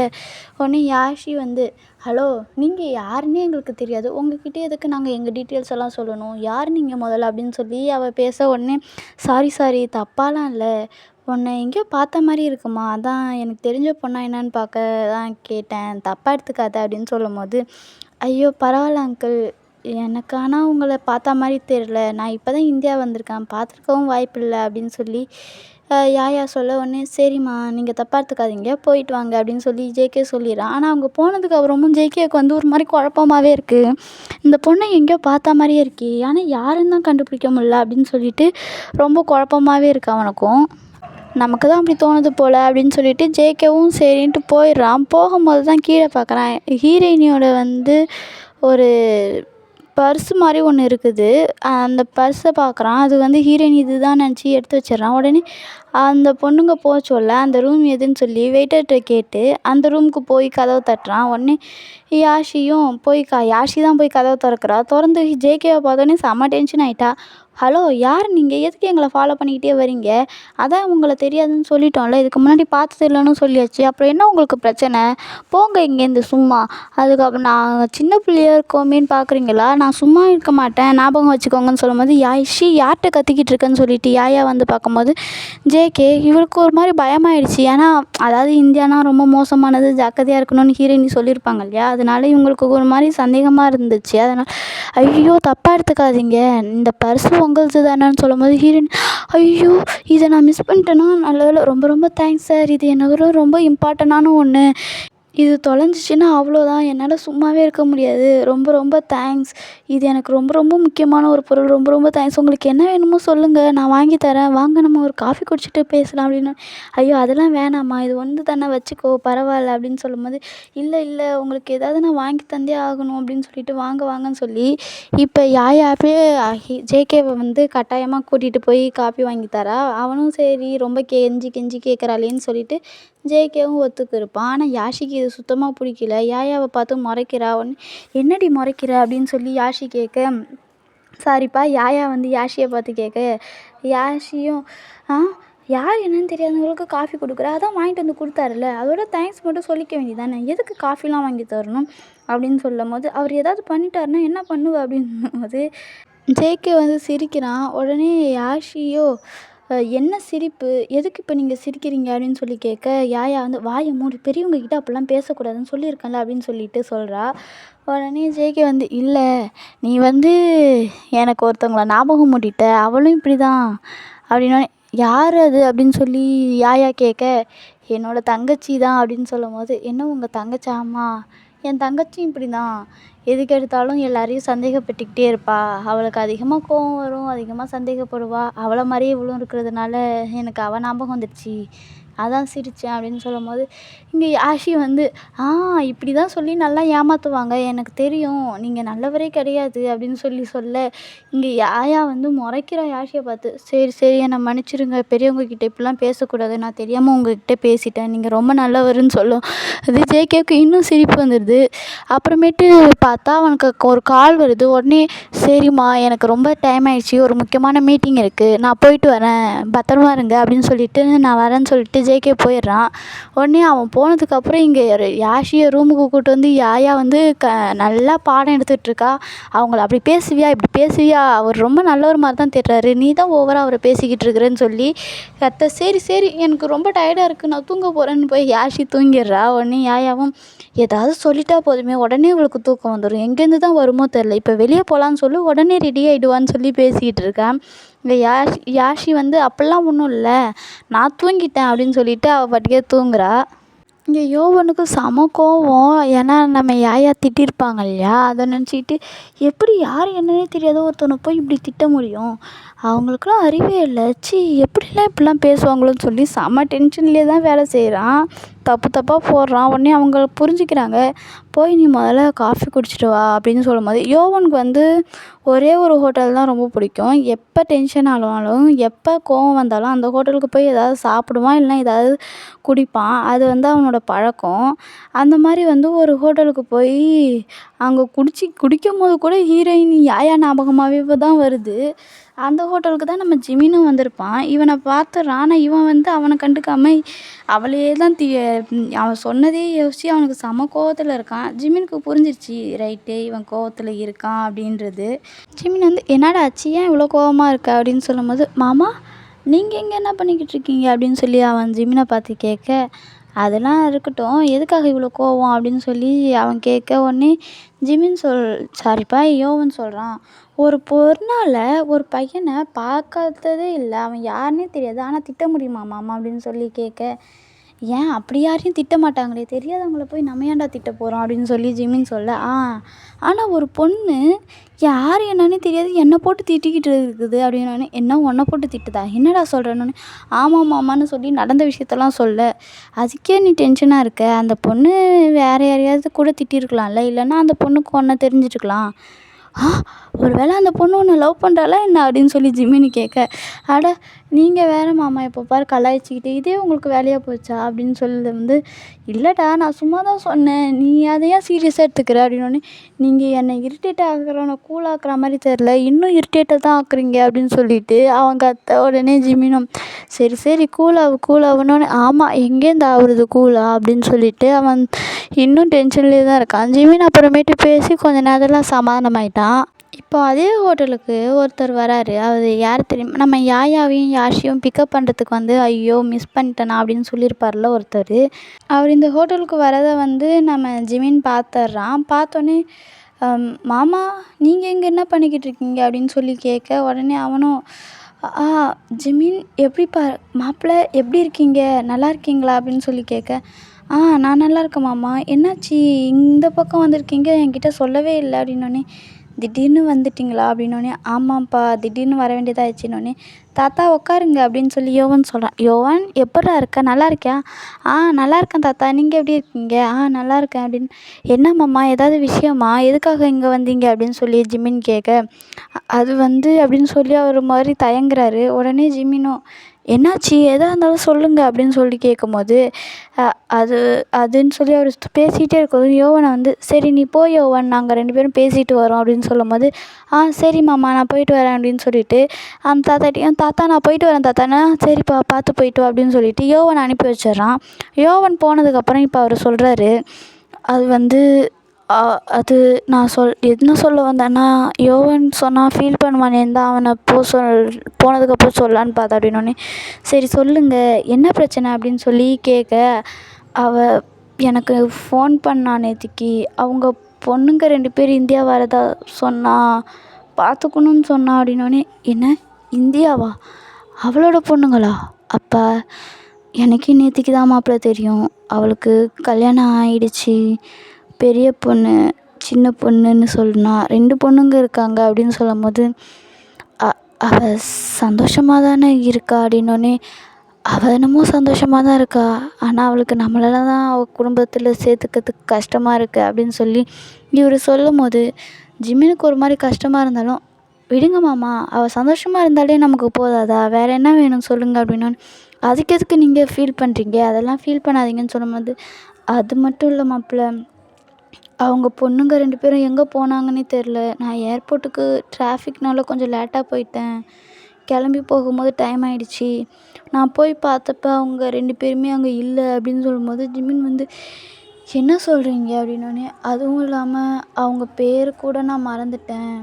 உடனே யாஷி வந்து ஹலோ, நீங்கள் யாருன்னே எங்களுக்கு தெரியாது, உங்ககிட்ட எதுக்கு நாங்கள் எங்கள் டீட்டெயில்ஸ் எல்லாம் சொல்லணும், யார் நீங்கள் முதல்ல அப்படின்னு சொல்லி அவள் பேச, உடனே சாரி தப்பாலாம் இல்லை, உன்னை எங்கேயோ பார்த்த மாதிரி இருக்குமா, அதான் எனக்கு தெரிஞ்ச பொண்ணா என்னன்னு பார்க்க தான் கேட்டேன், தப்பாக எடுத்துக்காத அப்படின்னு சொல்லும்போது, ஐயோ பரவாயில்ல அங்கிள், எனக்கு ஆனால் உங்களை பார்த்த மாதிரி தெரில, நான் இப்போ தான் இந்தியா வந்திருக்கேன், பார்த்துருக்கவும் வாய்ப்பில்லை அப்படின்னு சொல்லி யாயா சொல்ல, உடனே சரிம்மா நீங்கள் தப்பாக எடுத்துக்காதீங்க, போயிட்டு வாங்க அப்படின்னு சொல்லி ஜேகே சொல்லிடுறான். ஆனால் அவங்க போனதுக்கு அப்புறமும் ஜேகேவுக்கு வந்து ஒரு மாதிரி குழப்பமாகவே இருக்குது. இந்த பொண்ணை எங்கேயோ பார்த்த மாதிரியே இருக்கே, ஆனால் யாருன்னு தான் கண்டுபிடிக்க முடியல அப்படின்னு சொல்லிட்டு ரொம்ப குழப்பமாகவே இருக்குது அவனுக்கும். நமக்கு தான் அப்படி தோணுது போல் அப்படின்னு சொல்லிட்டு ஜேகேவும் சரின்ட்டு போயிடுறான். போகும்போது தான் கீழே பார்க்குறான். ஹீரோயினியோட வந்து ஒரு பர்ஸு மாதிரி ஒன்று இருக்குது. அந்த பர்ஸை பார்க்குறான். அது வந்து ஹீரோயின் இது தான் நினச்சி எடுத்து வச்சிடுறான். உடனே அந்த பொண்ணுங்க போச்சொல்ல, அந்த ரூம் எதுன்னு சொல்லி வெயிட்டர்கிட்ட கேட்டு அந்த ரூமுக்கு போய் கதவை தட்டுறான். உடனே யாஷியும் போய் யாஷி தான் போய் கதவை திறக்கிறா. திறந்து ஜேகேவை பார்த்தோன்னே செம்ம டென்ஷன் ஆகிட்டா. ஹலோ, யார் நீங்கள், எதுக்கு எங்களை ஃபாலோ பண்ணிக்கிட்டே வரீங்க, அதான் உங்களை தெரியாதுன்னு சொல்லிட்டோம்ல, இதுக்கு முன்னாடி பார்த்தது இல்லைன்னு சொல்லியாச்சு, அப்புறம் என்ன உங்களுக்கு பிரச்சனை, போங்க இங்கேருந்து சும்மா. அதுக்கப்புறம் நான் சின்ன பிள்ளையாக இருக்கோமேன்னு பார்க்குறீங்களா, நான் சும்மா இருக்க மாட்டேன், ஞாபகம் வச்சுக்கோங்கன்னு சொல்லும்போது யாஷி யார்கிட்ட கத்திக்கிட்டு இருக்கேன்னு சொல்லிட்டு யாயா வந்து பார்க்கும்போது ஜேகே இவருக்கு ஒரு மாதிரி பயமாயிடுச்சு. ஏன்னா அதாவது இந்தியானா ரொம்ப மோசமானது, ஜாக்கிரதையாக இருக்கணும்னு ஹீரோயினி சொல்லியிருப்பாங்க இல்லையா, அதனால இவங்களுக்கு ஒரு மாதிரி சந்தேகமாக இருந்துச்சு. அதனால் ஐயோ தப்பாக எடுத்துக்காதீங்க, இந்த பர்ஸு உங்களது தானேன்னு சொல்லும்போது ஹீரோயின் ஐயோ இதை நான் மிஸ் பண்ணிட்டேன்னா, நல்ல வேளை, ரொம்ப ரொம்ப தேங்க்ஸ் சார், இது என்னோட ரொம்ப இம்பார்ட்டண்டான ஒன்று, இது தொலைஞ்சிச்சின்னா அவ்வளோதான், என்னால் சும்மாவே இருக்க முடியாது, ரொம்ப ரொம்ப தேங்க்ஸ், இது எனக்கு ரொம்ப ரொம்ப முக்கியமான ஒரு பொருள், ரொம்ப ரொம்ப தேங்க்ஸ், உங்களுக்கு என்ன வேணுமோ சொல்லுங்கள், நான் வாங்கி தரேன், வாங்க நம்ம ஒரு காஃபி குடிச்சிட்டு பேசலாம் அப்படின்னு. ஐயோ அதெல்லாம் வேணாம்மா, இது ஒன்று தானே வச்சுக்கோ பரவாயில்ல அப்படின்னு சொல்லும்போது, இல்லை உங்களுக்கு ஏதாவது நான் வாங்கி தந்தே ஆகணும் அப்படின்னு சொல்லிட்டு வாங்கன்னு சொல்லி இப்போ யாயாவே ஜேகேவை வந்து கட்டாயமாக கூட்டிகிட்டு போய் காஃபி வாங்கி தரா. அவனும் சரி ரொம்ப கெஞ்சி கேட்குறாளேன்னு சொல்லிட்டு ஜேகேவும் ஒத்துக்கிருப்பான். ஆனால் யாஷிக்கு இது சுத்தமாக பிடிக்கல. யாயாவை பார்த்து முறைக்கிறா. உடனே என்னடி முறைக்கிற அப்படின்னு சொல்லி யாஷி கேட்க, சாரிப்பா யாயா வந்து யாஷியை பார்த்து கேட்க, யாஷியும் ஆ யார் என்னன்னு தெரியாதவங்களுக்கு காஃபி கொடுக்குறா, அதான் வாங்கிட்டு வந்து கொடுத்தாருல, அதோட தேங்க்ஸ் மட்டும் சொல்லிக்க வேண்டியதானே, எதுக்கு காஃபிலாம் வாங்கி தரணும் அப்படின்னு சொல்லும் போது, அவர் ஏதாவது பண்ணிட்டாருன்னா என்ன பண்ணுவ அப்படின்னும்போது ஜேகே வந்து சிரிக்கிறான். உடனே யாஷியோ என்ன சிரிப்பு, எதுக்கு இப்போ நீங்கள் சிரிக்கிறீங்க அப்படின்னு சொல்லி கேட்க, யாயா வந்து வாயை மூடி, பெரியவங்க கிட்ட அப்படிலாம் பேசக்கூடாதுன்னு சொல்லியிருக்கேன்ல அப்படின்னு சொல்லிட்டு சொல்கிறா. உடனே ஜேகே வந்து இல்லை நீ வந்து எனக்கு ஒருத்தவங்கள ஞாபகம் மூட்டிட்ட, அவளும் இப்படி தான் அப்படின்னோடனே யார் அது அப்படின்னு சொல்லி யாயா கேட்க, என்னோட தங்கச்சி தான் அப்படின்னு சொல்லும்போது, என்ன உங்கள் தங்கச்சி? ஆமாம் என் தங்கச்சியும் இப்படி தான், எதுக்கு எடுத்தாலும் எல்லாரையும் சந்தேகப்பட்டுக்கிட்டே இருப்பா, அவளுக்கு அதிகமாக கோவம் வரும், அதிகமாக சந்தேகப்படுவா, அவளை மாதிரியே இவளும் இருக்கிறதுனால எனக்கு அவள் ஞாபகம் வந்துடுச்சு, அதான் சிரித்தேன் அப்படின்னு சொல்லும்போது, இங்கே யாஷி வந்து இப்படி தான் சொல்லி நல்லா ஏமாற்றுவாங்க, எனக்கு தெரியும் நீங்கள் நல்லவரே கிடையாது அப்படின்னு சொல்லி சொல்ல, இங்கே யாயா வந்து முறைக்கிறா யாஷியை பார்த்து. சரி சரி என்னை மன்னிச்சிடுங்க, பெரியவங்க கிட்ட இப்படிலாம் பேசக்கூடாது, நான் தெரியாமல் உங்ககிட்ட பேசிட்டேன், நீங்கள் ரொம்ப நல்லவருன்னு சொல்லும். அது ஜேகேவுக்கு இன்னும் சிரிப்பு வந்துடுது. அப்புறமேட்டு பார்த்தா அவனுக்கு ஒரு கால் வருது. உடனே சரிம்மா எனக்கு ரொம்ப டைம் ஆயிடுச்சு, ஒரு முக்கியமான மீட்டிங் இருக்குது, நான் போயிட்டு வரேன், பத்திரமா இருங்க அப்படின்னு சொல்லிட்டு நான் வரேன்னு சொல்லிட்டு ஜேகே போயிடுறான். உடனே அவன் போனதுக்கப்புறம் இங்கே யாஷியை ரூமுக்கு கூப்பிட்டு வந்து யாயா வந்து நல்லா பாடம் எடுத்துகிட்ருக்கா. அவங்கள அப்படி பேசுவியா இப்படி பேசுவியா, அவர் ரொம்ப நல்லவர் மாதிரி தான் தெரிறாரு, நீ தான் ஓவராக அவரை பேசிக்கிட்டு இருக்கிறேன்னு சொல்லி கத்த. சரி சரி எனக்கு ரொம்ப டயர்டாக இருக்குது, நான் தூங்க போகிறேன்னு போய் யாஷி தூங்கிடுறா. உடனே யாயாவும் ஏதாவது சொல்லிட்டா போதுமே, உடனே இவளுக்கு தூக்கம் வந்துடும், எங்கேருந்து தான் வருமோ தெரில, இப்போ வெளியே போகலான்னு சொல்லி உடனே ரெடி ஆகிடுவான்னு சொல்லி பேசிக்கிட்டு இருக்கேன். இங்கே யாஷி வந்து அப்படிலாம் ஒன்றும் இல்லை, நான் தூங்கிட்டேன் அப்படின்னு சொல்லிட்டு அவள் பாட்டுக்கே தூங்குறா. இங்கே யோவனுக்கு செம கோவம். ஏன்னா நம்ம யாயா திட்டிருப்பாங்க இல்லையா, அதை நினச்சிக்கிட்டு எப்படி யார் என்னன்னே தெரியாத ஒருத்தவனை போய் இப்படி திட்ட முடியும், அவங்களுக்குலாம் அறிவே இல்லை, சி எப்படிலாம் இப்படிலாம் பேசுவாங்களோன்னு சொல்லி செம டென்ஷன்லேயே தான் வேலை செய்கிறான், தப்பு தப்பாக போடுறான். உடனே அவங்க புரிஞ்சுக்கிறாங்க, போய் நீ முதல்ல காஃபி குடிச்சிட்டு வா அப்படின்னு சொல்லும்போது, யோவனுக்கு வந்து ஒரே ஒரு ஹோட்டல் தான் ரொம்ப பிடிக்கும். எப்போ டென்ஷன் ஆனாலும் எப்போ கோவம் வந்தாலும் அந்த ஹோட்டலுக்கு போய் ஏதாவது சாப்பிடுவான், இல்லைனா ஏதாவது குடிப்பான். அது வந்து அவனோட பழக்கம். அந்த மாதிரி வந்து ஒரு ஹோட்டலுக்கு போய் அங்கே குடிக்கும்போது கூட ஹீரோயின் யாயா ஞாபகமாகவே தான் வருது. அந்த ஹோட்டலுக்கு தான் நம்ம ஜிமினும் வந்திருப்பான். இவனை பார்த்துடுறான். ஆனால் இவன் வந்து அவனை கண்டுக்காம அவளையே தான் அவன் சொன்னதே யோசித்து அவனுக்கு செம கோவத்தில் இருக்கான். ஜிமினுக்கு புரிஞ்சிருச்சு, ரைட்டு இவன் கோவத்தில் இருக்கான் அப்படின்றது. ஜிமின் வந்து என்னடா ஆச்சு, ஏன் இவ்வளோ கோவமாக இருக்க அப்படின்னு சொல்லும்போது, மாமா நீங்கள் இங்கே என்ன பண்ணிக்கிட்டு இருக்கீங்க அப்படின்னு சொல்லி அவன் ஜிமினை பார்த்து கேட்க, அதெல்லாம் இருக்கட்டும், எதுக்காக இவ்வளோ கோவம் அப்படின்னு சொல்லி அவன் கேட்க, உடனே ஜிமின் சாரிப்பா யோவன் சொல்கிறான், ஒரு பொண்ணால் ஒரு பையனை பார்க்காததே இல்லை, அவன் யாருன்னே தெரியாது, ஆனால் திட்ட முடியுமா மாமா அப்படின்னு சொல்லி கேட்க, ஏன் அப்படி யாரையும் திட்ட மாட்டாங்களே, தெரியாதவங்கள போய் நம்ம ஏன்டா திட்ட போகிறோம் அப்படின்னு சொல்லி ஜிமின் சொல்ல, ஆனால் ஒரு பொண்ணு யார் என்னன்னே தெரியாது என்னை போட்டு திட்டிக்கிட்டு இருக்குது அப்படின்னோடனே, என்ன உன்னை போட்டு திட்டுதா, என்னடா சொல்கிறேன்னு, ஆமாம் மாமான்னு சொல்லி நடந்த விஷயத்தெல்லாம் சொல்ல, அதுக்கே நீ டென்ஷனாக இருக்க, அந்த பொண்ணு வேறு யாரையாவது கூட திட்டிருக்கலாம்ல, இல்லைன்னா அந்த பொண்ணுக்கு ஒன்றை தெரிஞ்சிருக்கலாம், ஒரு வேளை அந்த பொண்ணு ஒன்று லவ் பண்ணுறாளா என்ன அப்படின்னு சொல்லி ஜிமினி கேட்க, அட நீங்கள் வேறு மாமா எப்போ பாரு கலாய்ச்சிக்கிட்டு இதே உங்களுக்கு வேலையாக போச்சா அப்படின்னு சொல்லி வந்து, இல்லைடா நான் சும்மா தான் சொன்னேன், நீ அதையா சீரியஸாக எடுத்துக்கிற அப்படின்னோடனே, நீங்கள் என்னை இரிட்டேட் ஆக்குறவனை கூல் ஆக்குற மாதிரி தெரில, இன்னும் இரிட்டேட்டாக தான் ஆக்குறீங்க அப்படின்னு சொல்லிட்டு அவங்க அத்தை. உடனே ஜிமினும் சரி சரி கூலாகுனோடனே, ஆமாம் எங்கேருந்து ஆகுறது கூலா அப்படின்னு சொல்லிட்டு அவன் இன்னும் டென்ஷன்லேயே தான் இருக்கான். ஜிமின் அப்புறமேட்டு பேசி கொஞ்சம் நேரத்தில் சமாதானமாயிட்டான். இப்போ அதே ஹோட்டலுக்கு ஒருத்தர் வராரு. அவர் யார் தெரியுமா, நம்ம யாயாவையும் யாஷியும் பிக்கப் பண்ணுறதுக்கு வந்து ஐயோ மிஸ் பண்ணிட்டேனா அப்படின்னு சொல்லியிருப்பார்ல ஒருத்தர். அவர் இந்த ஹோட்டலுக்கு வரதை வந்து நம்ம ஜிமின் பார்த்துட்றான். பார்த்தோன்னே மாமா நீங்கள் இங்கே என்ன பண்ணிக்கிட்டு இருக்கீங்க அப்படின்னு சொல்லி கேட்க, உடனே அவனும் ஜிமின் எப்படிப்பா மாப்பிள்ளை எப்படி இருக்கீங்க, நல்லா இருக்கீங்களா அப்படின்னு சொல்லி கேட்க, நான் நல்லா இருக்கேன் மாமா, என்னாச்சு இந்த பக்கம் வந்திருக்கீங்க, என்கிட்ட சொல்லவே இல்லை அப்படின்னோடனே, திடீர்னு வந்துட்டிங்களா அப்படின்னோடனே, ஆமாம்ப்பா திடீர்னு வர வேண்டியதாகிடுச்சின்னொடனே, தாத்தா உட்காருங்க அப்படின்னு சொல்லி யோவன் சொல்கிறான். யோவன் எப்பட்றா இருக்க, நல்லா இருக்கியா, நல்லா இருக்கேன் தாத்தா, நீங்கள் எப்படி இருக்கீங்க, நல்லா இருக்கேன் அப்படின்னு, என்ன மாமா ஏதாவது விஷயமா, எதுக்காக இங்கே வந்தீங்க அப்படின்னு சொல்லி ஜிமின் கேட்க, அது வந்து அப்படின்னு சொல்லி அவர் மாதிரி தயங்குறாரு. உடனே ஜிமினும் என்னாச்சு, எதாக இருந்தாலும் சொல்லுங்கள் அப்படின்னு சொல்லி கேட்கும்போது அது அதுன்னு சொல்லி அவர் பேசிகிட்டே இருக்கும்போது யோவனை வந்து சரி நீ போ யோவன், நாங்கள் 2 பேரும் பேசிட்டு வரோம் அப்படின்னு சொல்லும்போது சரி மாமா நான் போயிட்டு வரேன் அப்படின்னு சொல்லிட்டு அந்த தாத்தாட்டையும் தாத்தா நான் போயிட்டு வரேன் தாத்தானா சரிப்பா பார்த்து போயிட்டு வா அப்படின்னு சொல்லிட்டு யோவனை அனுப்பி வச்சிடுறான். யோவன் போனதுக்கப்புறம் இப்போ அவர் சொல்கிறாரு, அது வந்து அது நான் என்ன சொல்ல வந்தேன்னா, யோவன் சொன்னால் ஃபீல் பண்ணுவானேன்னு தான் அவனை போனதுக்கப்புறம் சொல்லலான்னு பார்த்தேன் அப்படின்னோடனே சரி சொல்லுங்கள் என்ன பிரச்சனை அப்படின்னு சொல்லி கேட்க, எனக்கு ஃபோன் பண்ணா நேத்திக்கு, அவங்க பொண்ணுங்க 2 பேர் இந்தியா வரதா சொன்னா, பார்த்துக்கணுன்னு சொன்னா அப்படின்னோடனே என்ன இந்தியாவா, அவளோட பொண்ணுங்களா, அப்போ எனக்கே நேத்திக்கு தான் மாப்பிள்ளை தெரியும், அவளுக்கு கல்யாணம் ஆகிடுச்சி, பெரிய பொண்ணு சின்ன பொண்ணுன்னு சொன்னா 2 பொண்ணுங்க இருக்காங்க அப்படின்னு சொல்லும்போது அவள் சந்தோஷமாக தானே இருக்கா அப்படின்னோடனே அவள் என்னமோ சந்தோஷமாக தான் இருக்கா, ஆனால் அவளுக்கு நம்மளால தான் அவள் குடும்பத்தில் சேர்த்துக்கிறதுக்கு கஷ்டமாக இருக்குது அப்படின்னு சொல்லி இவர் சொல்லும்போது ஜிமினுக்கு ஒரு மாதிரி கஷ்டமாக இருந்தாலும் விடுங்க மாமா, அவள் சந்தோஷமாக இருந்தாலே நமக்கு போதாதா, வேறு என்ன வேணும் சொல்லுங்கள் அப்படின்னோடனே அதுக்கு எதுக்கு நீங்கள் ஃபீல் பண்ணுறீங்க, அதெல்லாம் ஃபீல் பண்ணாதீங்கன்னு சொல்லும்போது அது மட்டும் இல்லை மாப்பிள்ளை, அவங்க பொண்ணுங்க 2 பேரும் எங்கே போனாங்கன்னே தெரில, நான் ஏர்போர்ட்டுக்கு டிராஃபிக்னால கொஞ்சம் லேட்டாக போயிட்டேன், கிளம்பி போகும்போது டைம் ஆகிடுச்சி, நான் போய் பார்த்தப்ப அவங்க 2 பேருமே அங்கே இல்லை அப்படின்னு சொல்லும்போது ஜிமின் வந்து என்ன சொல்கிறீங்க அப்படின்னோடனே அதுவும் இல்லாமல் அவங்க பேர் கூட நான் மறந்துட்டேன்,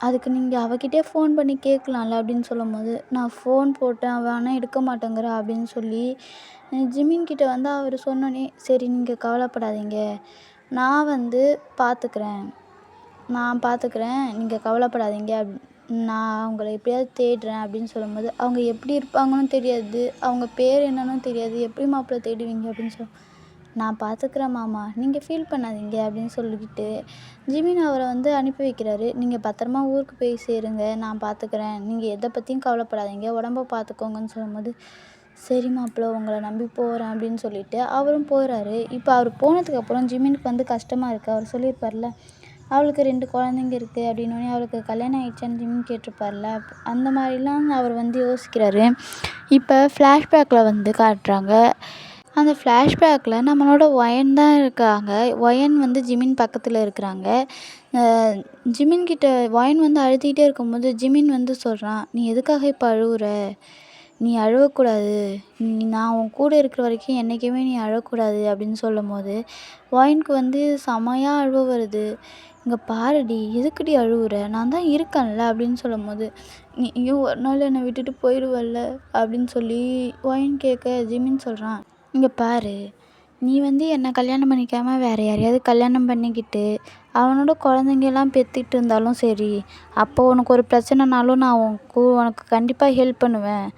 அதுக்கு நீங்கள் அவகிட்டே ஃபோன் பண்ணி கேட்கலாம்ல அப்படின்னு சொல்லும்போது நான் ஃபோன் போட்டேன், அவள் ஆனால் எடுக்க மாட்டேங்கிறா அப்படின்னு சொல்லி ஜிமின்கிட்ட வந்து அவர் சொன்னோன்னே சரி நீங்கள் கவலைப்படாதீங்க, நான் வந்து பார்த்துக்கிறேன் நீங்கள் கவலைப்படாதீங்க நான் அவங்கள எப்படியாவது தேடுறேன் அப்படின்னு சொல்லும்போது அவங்க எப்படி இருப்பாங்கன்னு தெரியாது, அவங்க பேர் என்னன்னு தெரியாது, எப்படி மாப்பிள்ளை தேடுவீங்க அப்படின்னு நான் பார்த்துக்கிறேன் மாமா நீங்கள் ஃபீல் பண்ணாதீங்க அப்படின்னு சொல்லிக்கிட்டு ஜிமின் அவரை வந்து அனுப்பி வைக்கிறாரு. நீங்கள் பத்திரமா ஊருக்கு போய் சேருங்க, நான் பார்த்துக்கிறேன், நீங்கள் எதை பற்றியும் கவலைப்படாதீங்க, உடம்ப பார்த்துக்கோங்கன்னு சொல்லும்போது சரி மாப்பிள்ளை உங்களை நம்பி போகிறேன் அப்படின்னு சொல்லிட்டு அவரும் போகிறாரு. இப்போ அவர் போனதுக்கப்புறம் ஜிமினுக்கு வந்து கஷ்டமாக இருக்குது. அவர் சொல்லியிருப்பார்ல அவளுக்கு 2 குழந்தைங்க இருக்குது அப்படின்னோடனே அவளுக்கு கல்யாணம் ஆகிடுச்சான்னு ஜிமின் கேட்டிருப்பார்ல, அந்த மாதிரிலாம் அவர் வந்து யோசிக்கிறாரு. இப்போ ஃப்ளாஷ்பேக்கில் வந்து காட்டுறாங்க. அந்த ஃப்ளாஷ்பேக்கில் நம்மளோட ஒயன் தான் இருக்காங்க. ஒயன் வந்து ஜிமின் பக்கத்தில் இருக்கிறாங்க. ஜிமின்கிட்ட ஒயன் வந்து அழுத்திக்கிட்டே இருக்கும்போது ஜிமின் வந்து சொல்கிறான், நீ எதுக்காக இப்போ அழுவுற, நீ அழக்கூடாது, நான் உன் கூட இருக்கிற வரைக்கும் என்றைக்குமே நீ அழக்கூடாது அப்படின்னு சொல்லும்போது ஒயனுக்கு வந்து செமையாக அழுவ வருது. இங்கே பாருடி எதுக்குடி அழுவுற, நான் தான் இருக்கேன்ல அப்படின்னு சொல்லும்போது நீயும் ஒரு நாள் என்னை விட்டுட்டு போயிடுவல்ல அப்படின்னு சொல்லி ஒயன் கேட்க ஜிமின் சொல்கிறான், இங்கே பாரு நீ வந்து என்னை கல்யாணம் பண்ணிக்காமல் வேறு யாரையாவது கல்யாணம் பண்ணிக்கிட்டு அவனோட குழந்தைங்கெல்லாம் பெற்றுட்டு இருந்தாலும் சரி, அப்போ உனக்கு ஒரு பிரச்சனைனாலும் நான் உனக்கு கண்டிப்பாக ஹெல்ப் பண்ணுவேன்,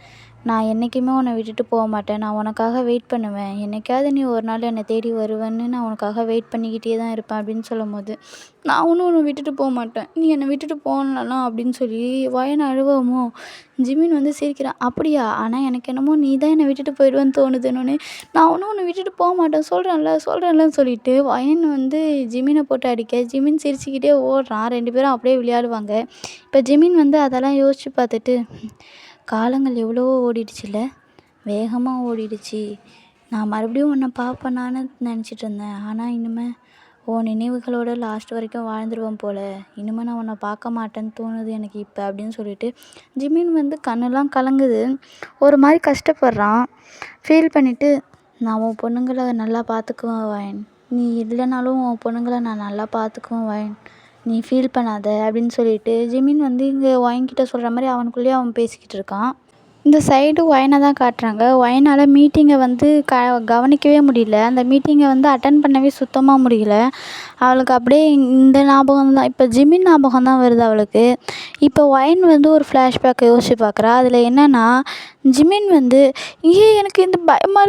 நான் என்றைக்குமே உன்னை விட்டுட்டு போக மாட்டேன், நான் உனக்காக வெயிட் பண்ணுவேன், என்றைக்காவது நீ ஒரு நாள் என்னை தேடி வருவேன்னு நான் உனக்காக வெயிட் பண்ணிக்கிட்டே தான் இருப்பேன் அப்படின்னு சொல்லும்போது நான் ஒன்றும் உன்னை விட்டுட்டு போக மாட்டேன், நீ என்னை விட்டுட்டு போகலாம் அப்படின்னு சொல்லி ஒயன் அழுவமோ ஜிமின் வந்து சிரிக்கிறான், அப்படியா, ஆனால் எனக்கு என்னமோ நீ தான் என்னை விட்டுட்டு போயிடுவேன்னு தோணுதுன்னொன்னே நான் ஒன்றும் உன்னை விட்டுட்டு போக மாட்டேன் சொல்கிறேன்லன்னு சொல்லிட்டு ஒயன் வந்து ஜிமினை போட்டு அடிக்க ஜிமின் சிரிச்சுக்கிட்டே ஓடுறான். 2 பேரும் அப்படியே விளையாடுவாங்க. இப்போ ஜிமின் வந்து அதெல்லாம் யோசித்து பார்த்துட்டு காலங்கள் எவ்வளவோ ஓடிடுச்சுல, வேகமாக ஓடிடுச்சு, நான் மறுபடியும் உன்னை பார்ப்பேனான்னு நினச்சிட்டு இருந்தேன், ஆனால் இனிமேல் உன் நினைவுகளோட லாஸ்ட் வரைக்கும் வாழ்ந்துருவேன் போல், இனிமேல் நான் உன்னை பார்க்க மாட்டேன்னு தோணுது எனக்கு இப்போ அப்படின்னு சொல்லிட்டு ஜிமின் வந்து கண்ணெல்லாம் கலங்குது, ஒரு மாதிரி கஷ்டப்படுறான். ஃபீல் பண்ணிவிட்டு நான் உன் பொண்ணுங்களை நல்லா பார்த்துக்குவேன் வயன், நீ இல்லைனாலும் உன் பொண்ணுங்களை நான் நல்லா பார்த்துக்குவேன் வயன், நீ ஃபீல் பண்ணாத அப்படின்னு சொல்லிட்டு ஜிமின் வந்து இங்கே ஒயன்கிட்ட சொல்கிற மாதிரி அவனுக்குள்ளேயே அவன் பேசிக்கிட்டு இருக்கான். இந்த சைடு ஒயனை தான் காட்டுறாங்க. ஒயனால் மீட்டிங்கை வந்து கவனிக்கவே முடியல, அந்த மீட்டிங்கை வந்து அட்டன் பண்ணவே சுத்தமாக முடியல. அவளுக்கு அப்படியே இந்த ஞாபகம் தான், இப்போ ஜிமின் ஞாபகம் தான் வருது அவளுக்கு. இப்போ ஒயன் வந்து ஒரு ஃப்ளாஷ்பேக்கை யோசிச்சு பார்க்குறா. அதில் என்னென்னா ஜிமின் வந்து எனக்கு இந்த பயமாக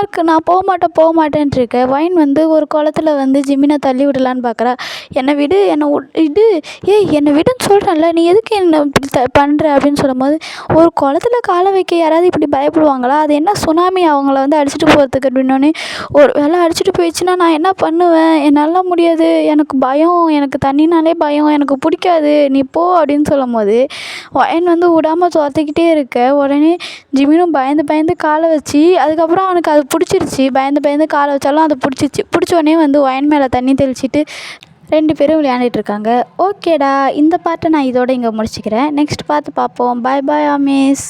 இருக்குது நான் போக மாட்டேன்ட்டு ஒயன் வந்து ஒரு குளத்துல வந்து ஜிமினை தள்ளி விடலான்னு பார்க்குறா. என்னை விடு என்னை விடுன்னு சொல்கிறேன்ல, நீ எதுக்கு என்ன இப்படி பண்ணுற அப்படின்னு சொல்லும்போது ஒரு குளத்துல காலை வைக்க யாராவது இப்படி பயப்படுவாங்களா, அது என்ன சுனாமி அவங்கள வந்து அடிச்சுட்டு போகிறதுக்கு அப்படின்னோடனே ஒரு வேளை அடிச்சுட்டு போயிடுச்சுன்னா நான் என்ன பண்ணுவேன், என்னால் முடியாது, எனக்கு பயம், எனக்கு தண்ணினாலே பயம், எனக்கு பிடிக்காது, நீ போ அப்படின்னு சொல்லும்போது ஒயன் வந்து விடாமல் துரத்திக்கிட்டே இருக்க உடனே ஜிமினும் பயந்து பயந்து காலை வச்சு அதுக்கப்புறம் அவனுக்கு அது பிடிச்சிருச்சு. பயந்து பயந்து காலை வச்சாலும் அது பிடிச்சிருச்சு. பிடிச்சோடனே வந்து ஒயன் மேலே தண்ணி தெளிச்சிட்டு 2 பேரும் விளையாண்டுட்டு இருக்காங்க. ஓகேடா, இந்த பார்ட்டை நான் இதோட இங்கே முடிச்சுக்கிறேன். நெக்ஸ்ட் பார்த்து பார்ப்போம். பாய் பாய் ஆமீஸ்.